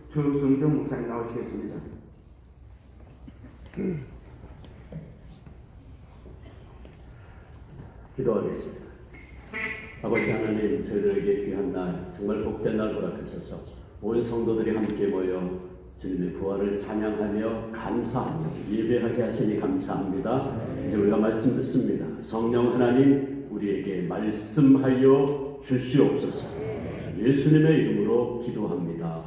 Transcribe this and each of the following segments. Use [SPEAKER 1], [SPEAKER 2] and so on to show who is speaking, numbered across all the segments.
[SPEAKER 1] 주승정 목사님 나오시겠습니다.
[SPEAKER 2] 기도하겠습니다. 아버지 하나님, 저희들에게 귀한 날, 정말 복된 날 허락하셔서 온 성도들이 함께 모여 주님의 부활을 찬양하며 감사하며 예배하게 하시니 감사합니다. 이제 우리가 말씀 듣습니다. 성령 하나님, 우리에게 말씀하여 주시옵소서. 예수님의 이름으로 기도합니다.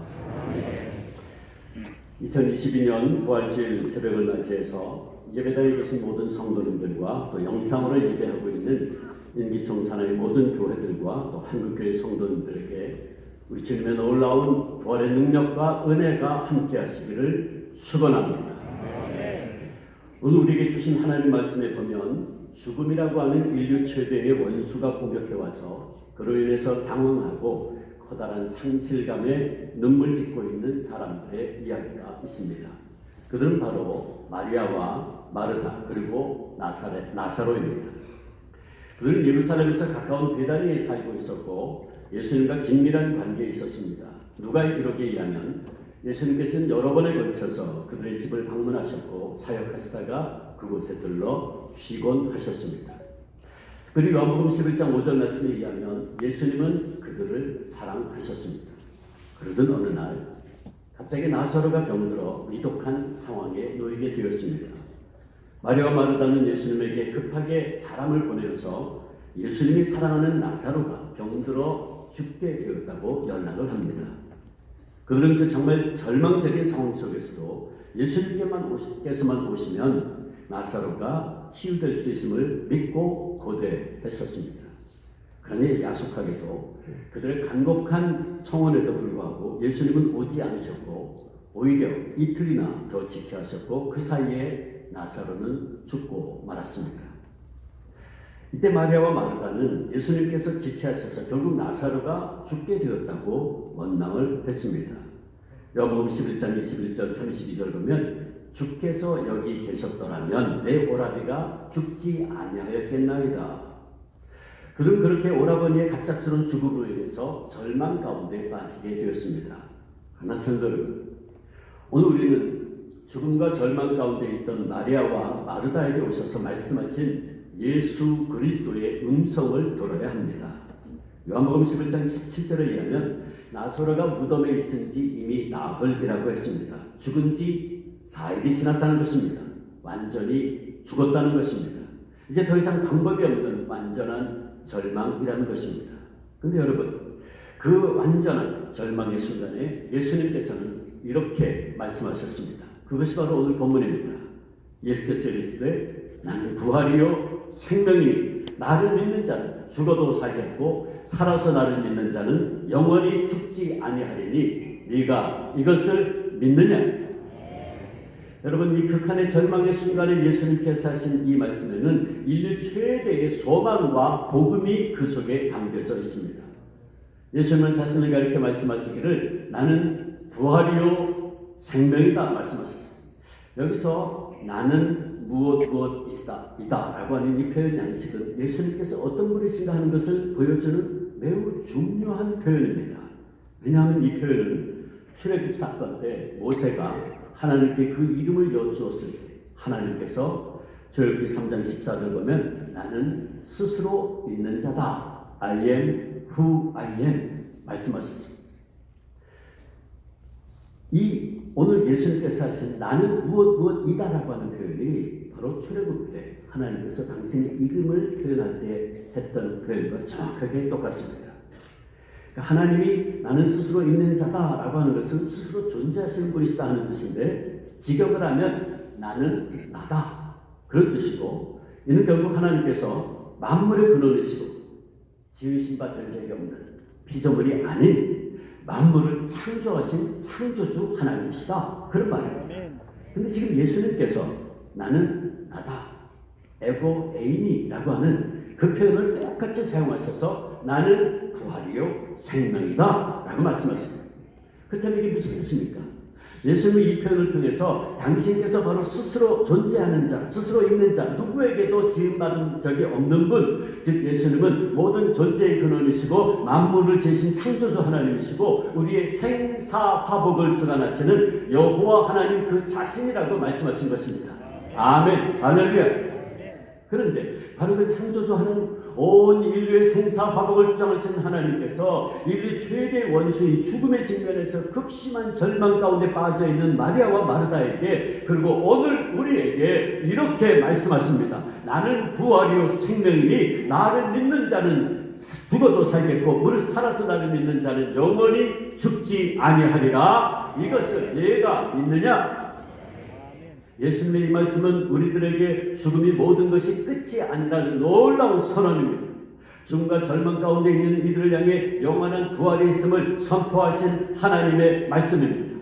[SPEAKER 2] 2022년 부활주일 새벽을 맞이해서 예배당에 계신 모든 성도님들과 또 영상으로 예배하고 있는 인기총 산하의 모든 교회들과 또 한국교회 성도님들에게 우리 주님의 놀라운 부활의 능력과 은혜가 함께 하시기를 축원합니다. 오늘 우리에게 주신 하나님 말씀에 보면 죽음이라고 하는 인류 최대의 원수가 공격해 와서 그로 인해서 당황하고 커다란 상실감에 눈물 짓고 있는 사람들의 이야기가 있습니다. 그들은 바로 마리아와 마르다 그리고 나사로입니다. 그들은 예루살렘에서 가까운 베다니에 살고 있었고 예수님과 긴밀한 관계에 있었습니다. 누가의 기록에 의하면 예수님께서는 여러 번에 걸쳐서 그들의 집을 방문하셨고 사역하시다가 그곳에 들러 쉬곤 하셨습니다. 그리고 요한복음 11장 5절 말씀에 의하면 예수님은 그들을 사랑하셨습니다. 그러던 어느 날 갑자기 나사로가 병들어 위독한 상황에 놓이게 되었습니다. 마리아와 마르다는 예수님에게 급하게 사람을 보내어서 예수님이 사랑하는 나사로가 병들어 죽게 되었다고 연락을 합니다. 그들은 그 정말 절망적인 상황 속에서도 예수님께서만 오시면 나사로가 치유될 수 있음을 믿고 고대했었습니다. 그러니 야속하게도 그들의 간곡한 청원에도 불구하고 예수님은 오지 않으셨고 오히려 이틀이나 더 지체하셨고 그 사이에 나사로는 죽고 말았습니다. 이때 마리아와 마르다는 예수님께서 지체하셔서 결국 나사로가 죽게 되었다고 원망을 했습니다. 요한복음 11장 21절 32절 보면 주께서 여기 계셨더라면 내 오라비가 죽지 아니하였겠나이다. 그들은 그렇게 오라버니의 갑작스러운 죽음으로 인해서 절망 가운데 빠지게 되었습니다. 그러나 성도 여러분, 오늘 우리는 죽음과 절망 가운데 있던 마리아와 마르다에게 오셔서 말씀하신 예수 그리스도의 음성을 들어야 합니다. 요한복음 11장 17절에 의하면 나사로가 무덤에 있은 지 이미 나흘이라고 했습니다. 죽은 지 4일이 지났다는 것입니다. 완전히 죽었다는 것입니다. 이제 더 이상 방법이 없는 완전한 절망이라는 것입니다. 그런데 여러분, 그 완전한 절망의 순간에 예수님께서는 이렇게 말씀하셨습니다. 그것이 바로 오늘 본문입니다. 예수께서 이르시되 나는 부활이요 생명이니 나를 믿는 자는 죽어도 살겠고 살아서 나를 믿는 자는 영원히 죽지 아니하리니 네가 이것을 믿느냐? 여러분, 이 극한의 절망의 순간에 예수님께서 하신 이 말씀에는 인류 최대의 소망과 복음이 그 속에 담겨져 있습니다. 예수님은 자신을 가리켜 말씀하시기를 나는 부활이요 생명이다 말씀하셨습니다. 여기서 나는 무엇이다 라고 하는 이 표현 양식은 예수님께서 어떤 분이신가 하는 것을 보여주는 매우 중요한 표현입니다. 왜냐하면 이 표현은 출애굽 사건 때 모세가 하나님께 그 이름을 여쭈었을 때 하나님께서 출애굽기 3장 14절 보면 나는 스스로 있는 자다. I am who I am 말씀하셨습니다. 이 오늘 예수님께서 하신 나는 무엇이다라고 하는 표현이 바로 출애굽 때 하나님께서 당신의 이름을 표현할 때 했던 표현과 정확하게 똑같습니다. 그러니까 하나님이 나는 스스로 있는 자다라고 하는 것은 스스로 존재하시는 분이시다 하는 뜻인데 직역을 하면 나는 나다 그런 뜻이고 이는 결국 하나님께서 만물의 근원이시고 지으신 바 된 적이 없는 피조물이 아닌 만물을 창조하신 창조주 하나님이시다 그런 말입니다. 근데 지금 예수님께서 나는 나다 에고 에이미라고 하는 그 표현을 똑같이 사용하셔서 나는 부활이요 생명이다 라고 말씀하십니다. 그렇다면 이게 무슨 뜻입니까? 예수님은 이 표현을 통해서 당신께서 바로 스스로 존재하는 자, 스스로 있는 자, 누구에게도 지음받은 적이 없는 분, 즉 예수님은 모든 존재의 근원이시고 만물을 지으신 창조주 하나님이시고 우리의 생사화복을 주관하시는 여호와 하나님 그 자신이라고 말씀하신 것입니다. 아멘, 할렐루야. 그런데 바로 그 창조주 하나님, 온 인류의 생사화복을 주장하시는 하나님께서 인류 최대의 원수인 죽음의 직면에서 극심한 절망 가운데 빠져있는 마리아와 마르다에게, 그리고 오늘 우리에게 이렇게 말씀하십니다. 나는 부활이요 생명이니 나를 믿는 자는 죽어도 살겠고 무릇 살아서 나를 믿는 자는 영원히 죽지 아니하리라. 이것을 네가 믿느냐? 예수님의 이 말씀은 우리들에게 죽음이 모든 것이 끝이 아니라는 놀라운 선언입니다. 죽음과 절망 가운데 있는 이들을 향해 영원한 부활이 있음을 선포하신 하나님의 말씀입니다.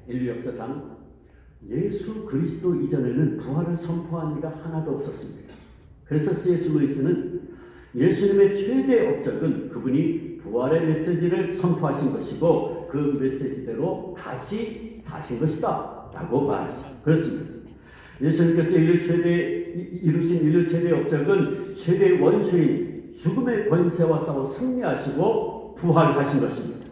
[SPEAKER 2] 인류 역사상 예수 그리스도 이전에는 부활을 선포한 이가 하나도 없었습니다. 그래서 C.S. 루이스는 예수님의 최대 업적은 그분이 부활의 메시지를 선포하신 것이고 그 메시지대로 다시 사신 것이다 라고 말했어요. 그렇습니다. 예수님께서 이루신 인류 최대의 업적은 최대의 원수인 죽음의 권세와 싸워 승리하시고 부활하신 것입니다.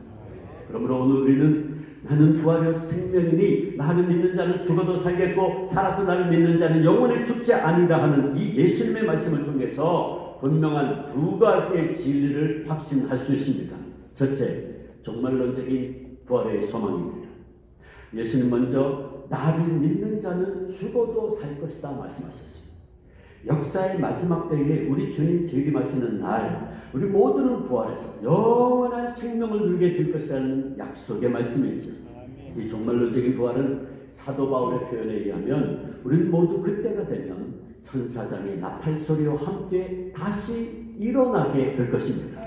[SPEAKER 2] 그러므로 오늘 우리는 나는 부활이요 생명이니 나를 믿는 자는 죽어도 살겠고 살아서 나를 믿는 자는 영원히 죽지 아니라 하는 이 예수님의 말씀을 통해서 분명한 두 가지의 진리를 확신할 수 있습니다. 첫째, 종말론적인 부활의 소망입니다. 예수님 먼저 나를 믿는 자는 죽어도 살 것이다 말씀하셨습니다. 역사의 마지막 때에 우리 주님 재림하시는 날 우리 모두는 부활해서 영원한 생명을 누리게 될 것이라는 약속의 말씀이죠. 이 종말론적인 부활은 사도 바울의 표현에 의하면 우리는 모두 그때가 되면 천사장의 나팔소리와 함께 다시 일어나게 될 것입니다.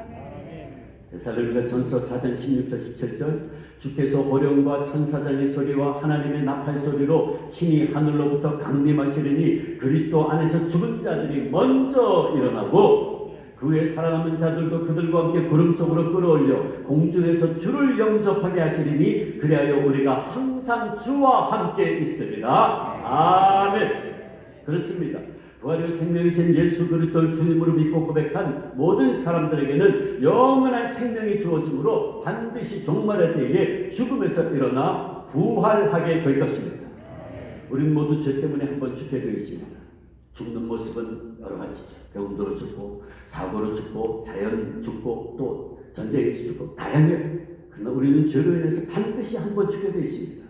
[SPEAKER 2] 데살로니가 전서 4장 16절 17절 주께서 호령과 천사장의 소리와 하나님의 나팔 소리로 친히 하늘로부터 강림하시리니 그리스도 안에서 죽은 자들이 먼저 일어나고 그 후에 살아남은 자들도 그들과 함께 구름 속으로 끌어올려 공중에서 주를 영접하게 하시리니 그리하여 우리가 항상 주와 함께 있으리라. 아멘. 그렇습니다. 부활의 생명이신 예수 그리스도를 주님으로 믿고 고백한 모든 사람들에게는 영원한 생명이 주어지므로 반드시 종말의 때에 죽음에서 일어나 부활하게 될 것입니다. 우리는 모두 죄 때문에 한번 죽게 되어 있습니다. 죽는 모습은 여러 가지죠. 병으로 죽고 사고로 죽고 자연 죽고 또 전쟁에서 죽고 다양해요. 그러나 우리는 죄로 인해서 반드시 한번 죽게 되어 있습니다.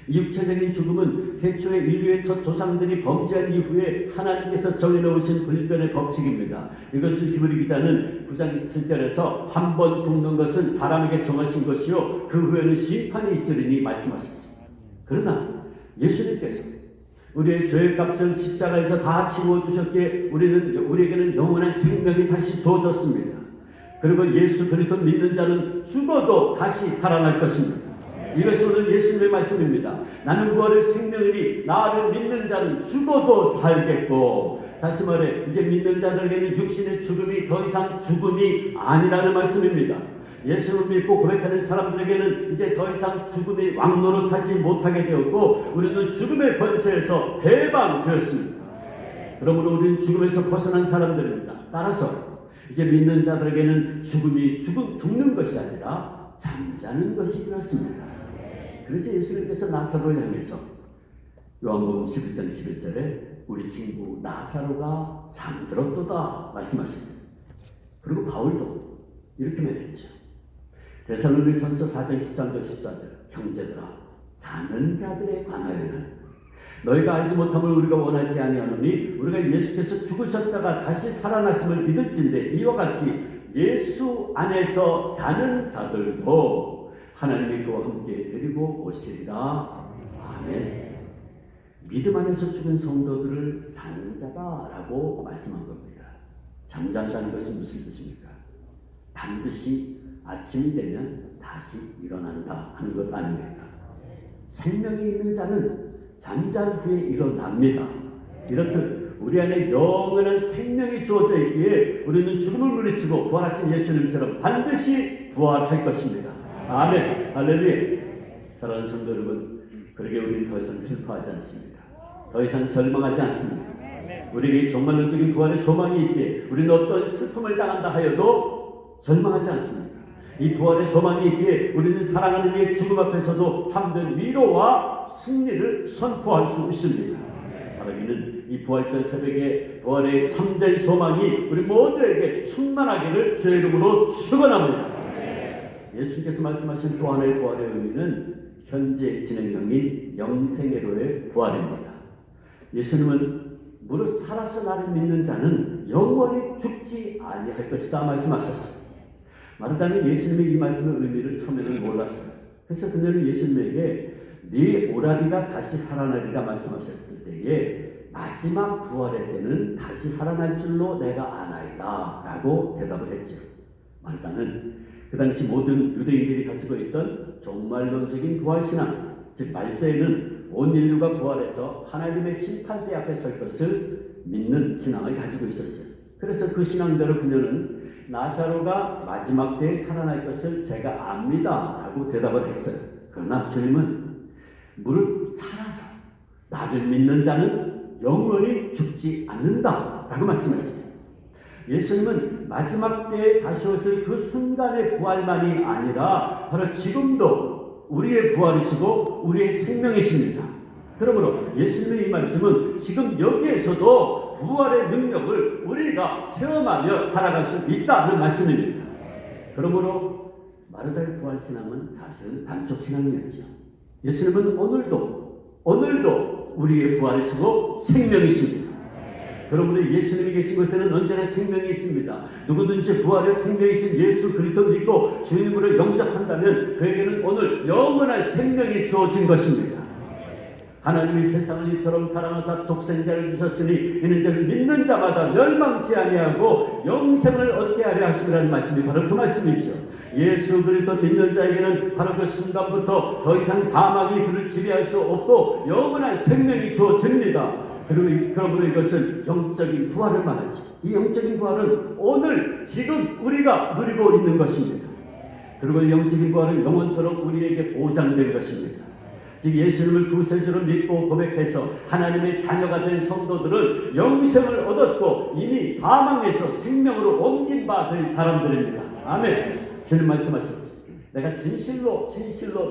[SPEAKER 2] 이 육체적인 죽음은 태초에 인류의 첫 조상들이 범죄한 이후에 하나님께서 정해놓으신 불변의 법칙입니다. 이것을 히브리 기자는 9장 27절에서 한 번 죽는 것은 사람에게 정하신 것이요 그 후에는 심판이 있으리니 말씀하셨습니다. 그러나 예수님께서 우리의 죄의 값을 십자가에서 다 치워주셨기에 우리에게는 영원한 생명이 다시 주어졌습니다. 그리고 예수 그리스도 믿는 자는 죽어도 다시 살아날 것입니다. 이것이 오늘 예수님의 말씀입니다. 나는 부활의 생명이니 나를 믿는 자는 죽어도 살겠고, 다시 말해 이제 믿는 자들에게는 육신의 죽음이 더 이상 죽음이 아니라는 말씀입니다. 예수를 믿고 고백하는 사람들에게는 이제 더 이상 죽음이 왕노릇하지 못하게 되었고 우리는 죽음의 권세에서 해방되었습니다. 그러므로 우리는 죽음에서 벗어난 사람들입니다. 따라서 이제 믿는 자들에게는 죽음이 죽는 것이 아니라 잠자는 것이 되었습니다. 그래서 예수님께서 나사로를 향해서 요한복음 11장 11절에 우리 친구 나사로가 잠들었도다 말씀하십니다. 그리고 바울도 이렇게 말했죠. 데살로니가전서 4장 13절 14절 형제들아 자는 자들에 관하여는 너희가 알지 못함을 우리가 원하지 아니하노니 우리가 예수께서 죽으셨다가 다시 살아나심을 믿을진데 이와 같이 예수 안에서 자는 자들도 하나님이 그와 함께 데리고 오시리라. 아멘. 믿음 안에서 죽은 성도들을 자는 자다라고 말씀한 겁니다. 잠잔다는 것은 무슨 뜻입니까? 반드시 아침이 되면 다시 일어난다 하는 것 아닙니까? 생명이 있는 자는 잠잔 후에 일어납니다. 이렇듯 우리 안에 영원한 생명이 주어져 있기에 우리는 죽음을 물리치고 부활하신 예수님처럼 반드시 부활할 것입니다. 아멘. 할렐루야. 사랑하는 성도 여러분, 그러게 우리는 더 이상 슬퍼하지 않습니다. 더 이상 절망하지 않습니다. 우리에게 종말론적인 부활의 소망이 있기에 우리는 어떤 슬픔을 당한다 하여도 절망하지 않습니다. 이 부활의 소망이 있기에 우리는 사랑하는 이의 죽음 앞에서도 참된 위로와 승리를 선포할 수 있습니다. 바라기는 이 부활절 새벽에 부활의 참된 소망이 우리 모두에게 충만하기를 주의 이름으로 축원합니다. 예수님께서 말씀하신 또 하나의 부활의 의미는 현재 진행형인 영생애로의 부활입니다. 예수님은 무릇 살아서 나를 믿는 자는 영원히 죽지 아니할 것이다 말씀하셨어요. 마르다는 예수님의 이 말씀의 의미를 처음에는 몰랐어요. 그래서 그녀는 예수님에게 네 오라비가 다시 살아나리라 말씀하셨을 때에 마지막 부활의 때는 다시 살아날 줄로 내가 아나이다 라고 대답을 했죠. 마르다는 그 당시 모든 유대인들이 가지고 있던 종말론적인 부활신앙, 즉 말세에는 온 인류가 부활해서 하나님의 심판대 앞에 설 것을 믿는 신앙을 가지고 있었어요. 그래서 그 신앙대로 그녀는 나사로가 마지막 때에 살아날 것을 제가 압니다 라고 대답을 했어요. 그러나 주님은 무릇 살아서 나를 믿는 자는 영원히 죽지 않는다 라고 말씀했어요. 예수님은 마지막 때에 다시 오실 그 순간의 부활만이 아니라 바로 지금도 우리의 부활이시고 우리의 생명이십니다. 그러므로 예수님의 이 말씀은 지금 여기에서도 부활의 능력을 우리가 체험하며 살아갈 수 있다는 말씀입니다. 그러므로 마르다의 부활신앙은 사실은 반쪽신앙이었죠. 예수님은 오늘도 우리의 부활이시고 생명이십니다. 그러므로 예수님이 계신 곳에는 언제나 생명이 있습니다. 누구든지 부활의 생명이신 예수 그리스도 믿고 주님으로 영접한다면 그에게는 오늘 영원한 생명이 주어진 것입니다. 하나님이 세상을 이처럼 사랑하사 독생자를 주셨으니 이는 저를 믿는 자마다 멸망치 아니하고 영생을 얻게 하려 하심이라는 말씀이 바로 그 말씀이죠. 예수 그리스도 믿는 자에게는 바로 그 순간부터 더 이상 사망이 그를 지배할 수 없고 영원한 생명이 주어집니다. 그리고 그러므로 이것은 영적인 부활을 말하죠. 이 영적인 부활은 오늘 지금 우리가 누리고 있는 것입니다. 그리고 이 영적인 부활은 영원토록 우리에게 보장된 것입니다. 즉 예수님을 구세주로 믿고 고백해서 하나님의 자녀가 된 성도들은 영생을 얻었고 이미 사망에서 생명으로 옮긴 바 된 사람들입니다. 아멘. 주님 말씀하셨죠. 내가 진실로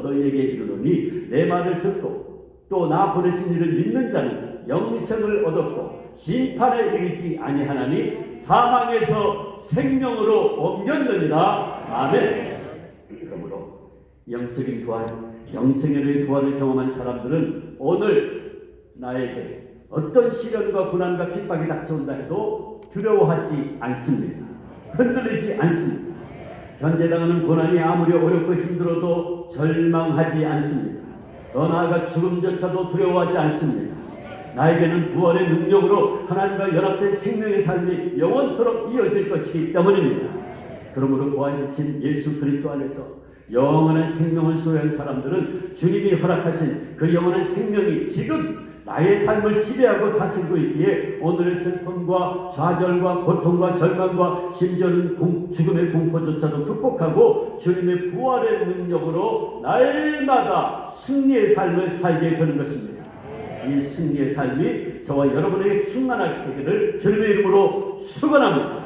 [SPEAKER 2] 너희에게 이르노니 내 말을 듣고 또 나 보내신 이를 믿는 자는 영생을 얻었고 심판에 이르지 아니하나니 사망에서 생명으로 옮겼느니라. 아멘. 그러므로 영적인 부활, 영생의 부활을 경험한 사람들은 오늘 나에게 어떤 시련과 고난과 핍박이 닥쳐온다 해도 두려워하지 않습니다. 흔들리지 않습니다. 현재 당하는 고난이 아무리 어렵고 힘들어도 절망하지 않습니다. 더 나아가 죽음조차도 두려워하지 않습니다. 나에게는 부활의 능력으로 하나님과 연합된 생명의 삶이 영원토록 이어질 것이기 때문입니다. 그러므로 부활이신 예수 그리스도 안에서 영원한 생명을 소유한 사람들은 주님이 허락하신 그 영원한 생명이 지금 나의 삶을 지배하고 다스리고 있기에 오늘의 슬픔과 좌절과 고통과 절망과 심지어는 죽음의 공포조차도 극복하고 주님의 부활의 능력으로 날마다 승리의 삶을 살게 되는 것입니다. 이 승리의 삶이 저와 여러분에게 충만할 수 있기를 주님의 이름으로 축원합니다.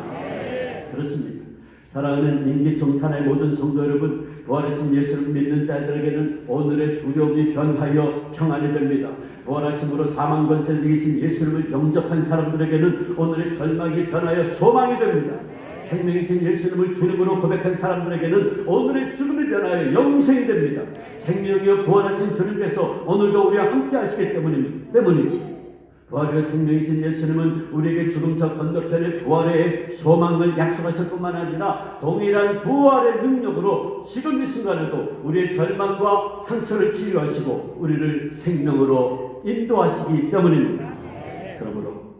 [SPEAKER 2] 그렇습니다. 사랑하는 임기총 산하의 모든 성도 여러분, 부활하신 예수를 믿는 자들에게는 오늘의 두려움이 변하여 평안이 됩니다. 부활하심으로 사망 권세를 이기신 예수님을 영접한 사람들에게는 오늘의 절망이 변하여 소망이 됩니다. 생명이신 예수님을 주님으로 고백한 사람들에게는 오늘의 죽음이 변하여 영생이 됩니다. 생명이여 부활하신 주님께서 오늘도 우리와 함께 하시기 때문이지. 부활과 생명이신 예수님은 우리에게 죽음 저 건너편의 부활의 소망을 약속하실 뿐만 아니라 동일한 부활의 능력으로 지금 이 순간에도 우리의 절망과 상처를 치유하시고 우리를 생명으로 인도하시기 때문입니다. 그러므로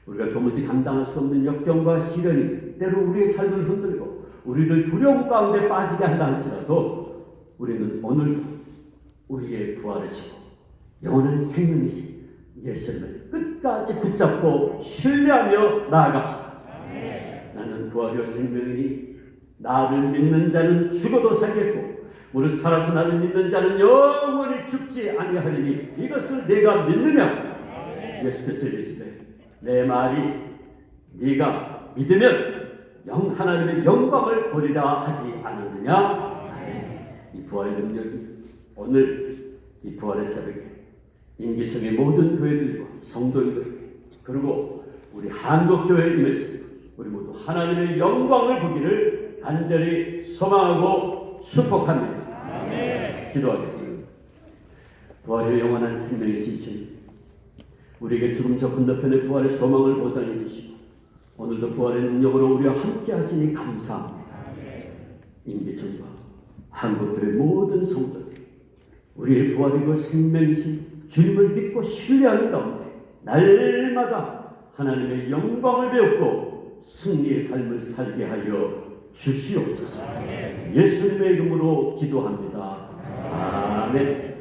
[SPEAKER 2] 우리가 도무지 감당할 수 없는 역경과 시련이 때로 우리의 삶을 흔들고 우리를 두려움 가운데 빠지게 한다 할지라도 우리는 오늘도 우리의 부활이시고 영원한 생명이신 예수님을 끝까지 붙잡고 신뢰하며 나아갑시다. 나는 부활이요 생명이니 나를 믿는 자는 죽어도 살겠고 무릇 살아서 나를 믿는 자는 영원히 죽지 아니하리니 이것을 내가 믿느냐? 예수께서 이르시되 내 말이 네가 믿으면 하나님의 영광을 보리라 하지 않았느냐? 아멘. 이 부활의 능력이 오늘 이 부활의 새벽에 인기청의 모든 교회들과 성도들에게 그리고 우리 한국교회에 임해서 우리 모두 하나님의 영광을 보기를 간절히 소망하고 축복합니다. 아멘. 기도하겠습니다. 부활의 영원한 생명이신 주님, 우리에게 죽음 저 건너편의 부활의 소망을 보장해 주시고 오늘도 부활의 능력으로 우리와 함께 하시니 감사합니다. 인기청과 한국교회 모든 성도들 우리의 부활이고 생명이신 주님을 믿고 신뢰하는 가운데 날마다 하나님의 영광을 배웠고 승리의 삶을 살게 하여 주시옵소서. 예수님의 이름으로 기도합니다. 아멘.